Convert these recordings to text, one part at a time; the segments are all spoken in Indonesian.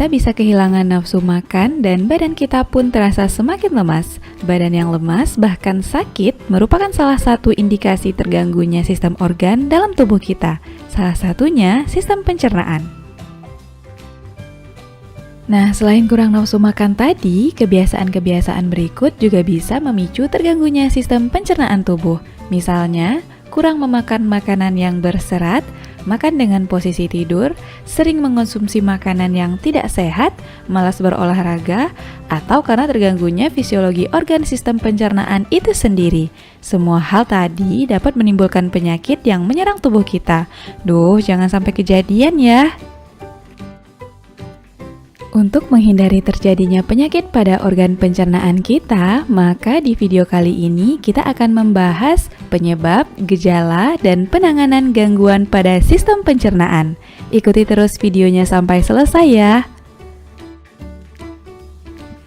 kita bisa kehilangan nafsu makan dan badan kita pun terasa semakin lemas. Badan yang lemas bahkan sakit merupakan salah satu indikasi terganggunya sistem organ dalam tubuh kita. Salah satunya sistem pencernaan. Nah, selain kurang nafsu makan tadi, kebiasaan-kebiasaan berikut juga bisa memicu terganggunya sistem pencernaan tubuh. Misalnya, kurang memakan makanan yang berserat, makan dengan posisi tidur, sering mengonsumsi makanan yang tidak sehat, malas berolahraga, atau karena terganggunya fisiologi organ sistem pencernaan itu sendiri. Semua hal tadi dapat menimbulkan penyakit yang menyerang tubuh kita. Duh, jangan sampai kejadian ya. Untuk menghindari terjadinya penyakit pada organ pencernaan kita, maka di video kali ini kita akan membahas penyebab, gejala, dan penanganan gangguan pada sistem pencernaan. Ikuti terus videonya sampai selesai ya.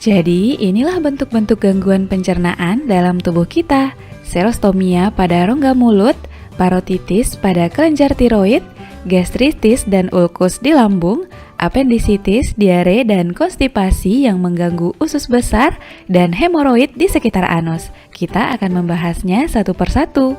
Jadi, inilah bentuk-bentuk gangguan pencernaan dalam tubuh kita. Serostomia pada rongga mulut, parotitis pada kelenjar tiroid, gastritis dan ulkus di lambung, apendisitis, diare, dan konstipasi yang mengganggu usus besar, dan hemoroid di sekitar anus. Kita akan membahasnya satu persatu.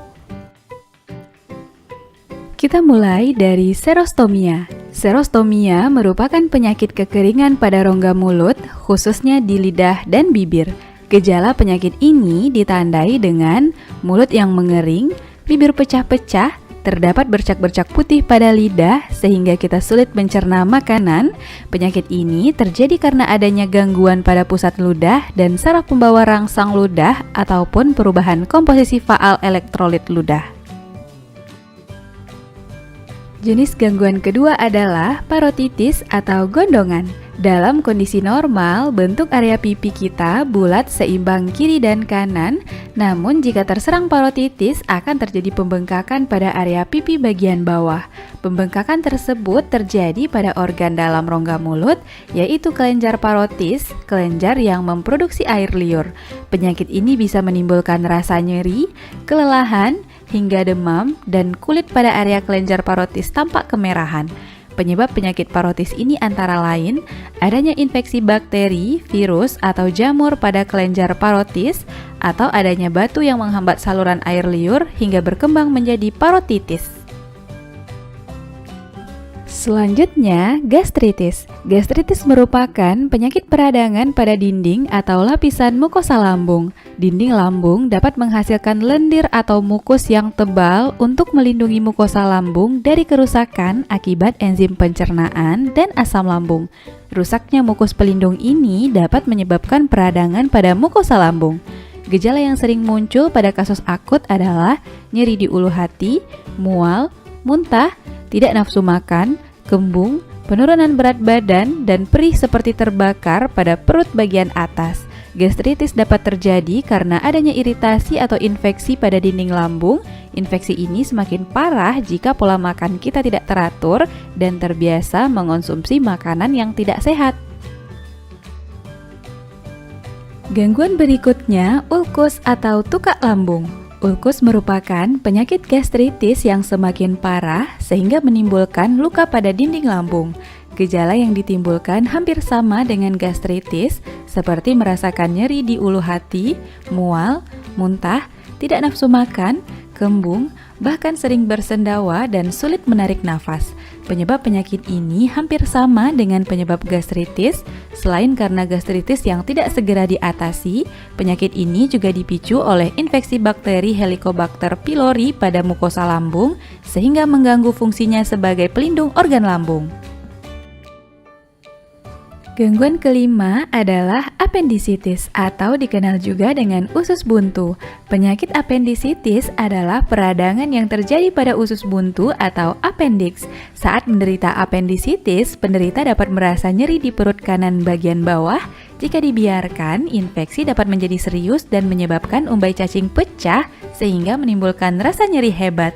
Kita mulai dari serostomia. Serostomia merupakan penyakit kekeringan pada rongga mulut, khususnya di lidah dan bibir. Gejala penyakit ini ditandai dengan mulut yang mengering, bibir pecah-pecah, terdapat bercak-bercak putih pada lidah sehingga kita sulit mencerna makanan. Penyakit ini terjadi karena adanya gangguan pada pusat ludah dan saraf pembawa rangsang ludah ataupun perubahan komposisi faal elektrolit ludah. Jenis gangguan kedua adalah parotitis atau gondongan. Dalam kondisi normal, bentuk area pipi kita bulat seimbang kiri dan kanan, namun jika terserang parotitis akan terjadi pembengkakan pada area pipi bagian bawah. Pembengkakan tersebut terjadi pada organ dalam rongga mulut, yaitu kelenjar parotis, kelenjar yang memproduksi air liur. Penyakit ini bisa menimbulkan rasa nyeri, kelelahan, hingga demam, dan kulit pada area kelenjar parotis tampak kemerahan. Penyebab penyakit parotis ini antara lain adanya infeksi bakteri, virus, atau jamur pada kelenjar parotis, atau adanya batu yang menghambat saluran air liur hingga berkembang menjadi parotitis. Selanjutnya, gastritis. Gastritis merupakan penyakit peradangan pada dinding atau lapisan mukosa lambung. Dinding lambung dapat menghasilkan lendir atau mukus yang tebal untuk melindungi mukosa lambung dari kerusakan akibat enzim pencernaan dan asam lambung. Rusaknya mukus pelindung ini dapat menyebabkan peradangan pada mukosa lambung. Gejala yang sering muncul pada kasus akut adalah nyeri di ulu hati, mual, muntah, tidak nafsu makan, kembung, penurunan berat badan, dan perih seperti terbakar pada perut bagian atas. Gastritis dapat terjadi karena adanya iritasi atau infeksi pada dinding lambung. Infeksi ini semakin parah jika pola makan kita tidak teratur dan terbiasa mengonsumsi makanan yang tidak sehat. Gangguan berikutnya, ulkus atau tukak lambung. Ulkus merupakan penyakit gastritis yang semakin parah sehingga menimbulkan luka pada dinding lambung. Gejala yang ditimbulkan hampir sama dengan gastritis, seperti merasakan nyeri di ulu hati, mual, muntah, tidak nafsu makan, kembung, bahkan sering bersendawa dan sulit menarik nafas. Penyebab penyakit ini hampir sama dengan penyebab gastritis. Selain karena gastritis yang tidak segera diatasi, penyakit ini juga dipicu oleh infeksi bakteri Helicobacter pylori pada mukosa lambung sehingga mengganggu fungsinya sebagai pelindung organ lambung. Gangguan kelima adalah apendisitis atau dikenal juga dengan usus buntu. Penyakit apendisitis adalah peradangan yang terjadi pada usus buntu atau appendix. Saat menderita apendisitis, penderita dapat merasa nyeri di perut kanan bagian bawah. Jika dibiarkan, infeksi dapat menjadi serius dan menyebabkan umbai cacing pecah sehingga menimbulkan rasa nyeri hebat.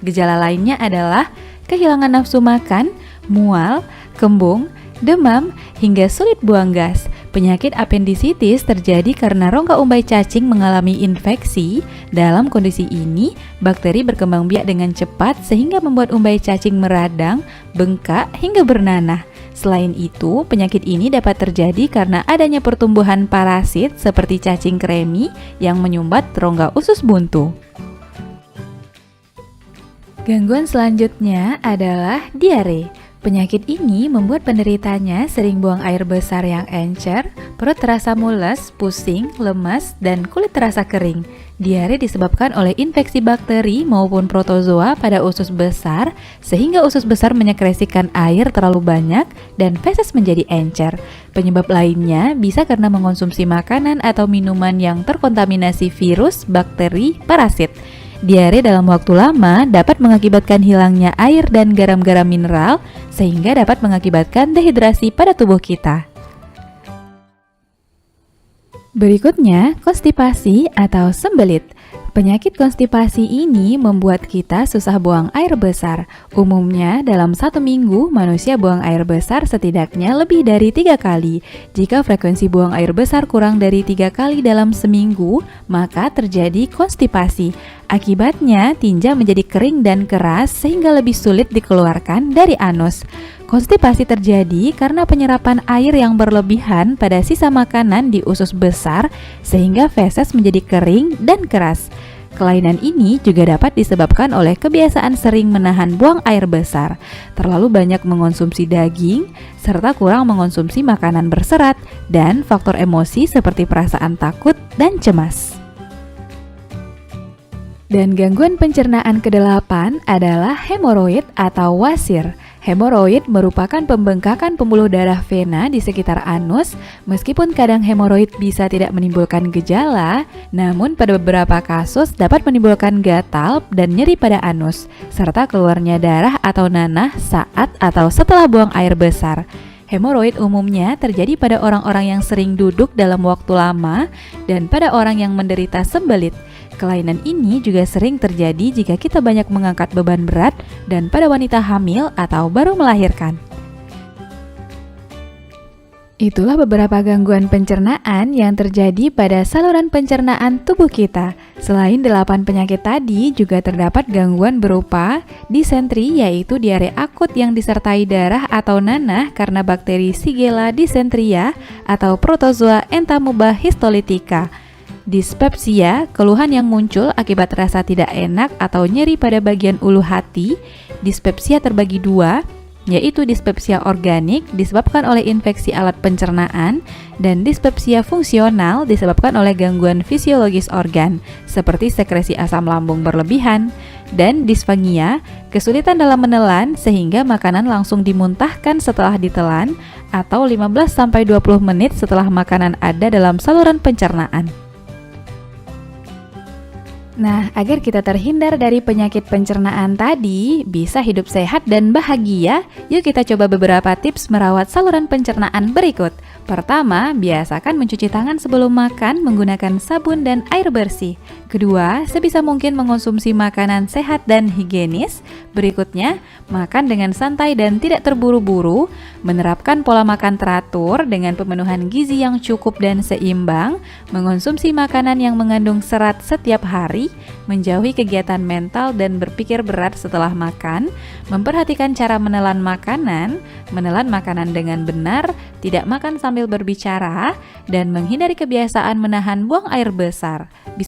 Gejala lainnya adalah kehilangan nafsu makan, mual, kembung, demam, hingga sulit buang gas. Penyakit apendisitis terjadi karena rongga umbai cacing mengalami infeksi. Dalam kondisi ini, bakteri berkembang biak dengan cepat sehingga membuat umbai cacing meradang, bengkak, hingga bernanah. Selain itu, penyakit ini dapat terjadi karena adanya pertumbuhan parasit seperti cacing kremi yang menyumbat rongga usus buntu. Gangguan selanjutnya adalah diare. Penyakit ini membuat penderitanya sering buang air besar yang encer, perut terasa mules, pusing, lemas, dan kulit terasa kering. Diare disebabkan oleh infeksi bakteri maupun protozoa pada usus besar, sehingga usus besar menyekresikan air terlalu banyak dan feses menjadi encer. Penyebab lainnya bisa karena mengonsumsi makanan atau minuman yang terkontaminasi virus, bakteri, parasit. Diare dalam waktu lama dapat mengakibatkan hilangnya air dan garam-garam mineral, sehingga dapat mengakibatkan dehidrasi pada tubuh kita. Berikutnya, konstipasi atau sembelit. Penyakit konstipasi ini membuat kita susah buang air besar. Umumnya, dalam 1 minggu, manusia buang air besar setidaknya lebih dari 3 kali. Jika frekuensi buang air besar kurang dari 3 kali dalam seminggu, maka terjadi konstipasi. Akibatnya, tinja menjadi kering dan keras sehingga lebih sulit dikeluarkan dari anus. Konstipasi terjadi karena penyerapan air yang berlebihan pada sisa makanan di usus besar sehingga feses menjadi kering dan keras. Kelainan ini juga dapat disebabkan oleh kebiasaan sering menahan buang air besar, terlalu banyak mengonsumsi daging, serta kurang mengonsumsi makanan berserat, dan faktor emosi seperti perasaan takut dan cemas. Dan gangguan pencernaan ke-8 adalah hemoroid atau wasir. Hemoroid merupakan pembengkakan pembuluh darah vena di sekitar anus. Meskipun kadang hemoroid bisa tidak menimbulkan gejala, namun pada beberapa kasus dapat menimbulkan gatal dan nyeri pada anus, serta keluarnya darah atau nanah saat atau setelah buang air besar. Hemoroid umumnya terjadi pada orang-orang yang sering duduk dalam waktu lama dan pada orang yang menderita sembelit. Kelainan ini juga sering terjadi jika kita banyak mengangkat beban berat dan pada wanita hamil atau baru melahirkan. Itulah beberapa gangguan pencernaan yang terjadi pada saluran pencernaan tubuh kita. Selain 8 penyakit tadi, juga terdapat gangguan berupa disentri, yaitu diare akut yang disertai darah atau nanah karena bakteri Shigella dysenteria atau protozoa Entamoeba histolytica. Dispepsia, keluhan yang muncul akibat rasa tidak enak atau nyeri pada bagian ulu hati. Dispepsia terbagi 2, yaitu dispepsia organik disebabkan oleh infeksi alat pencernaan dan dispepsia fungsional disebabkan oleh gangguan fisiologis organ seperti sekresi asam lambung berlebihan, dan disfagia, kesulitan dalam menelan sehingga makanan langsung dimuntahkan setelah ditelan atau 15-20 menit setelah makanan ada dalam saluran pencernaan. Nah, agar kita terhindar dari penyakit pencernaan tadi, bisa hidup sehat dan bahagia, yuk kita coba beberapa tips merawat saluran pencernaan berikut. Pertama, biasakan mencuci tangan sebelum makan menggunakan sabun dan air bersih. Kedua, sebisa mungkin mengonsumsi makanan sehat dan higienis. Berikutnya, makan dengan santai dan tidak terburu-buru, menerapkan pola makan teratur dengan pemenuhan gizi yang cukup dan seimbang, mengonsumsi makanan yang mengandung serat setiap hari, menjauhi kegiatan mental dan berpikir berat setelah makan, memperhatikan cara menelan makanan dengan benar, tidak makan sambil berbicara, dan menghindari kebiasaan menahan buang air besar.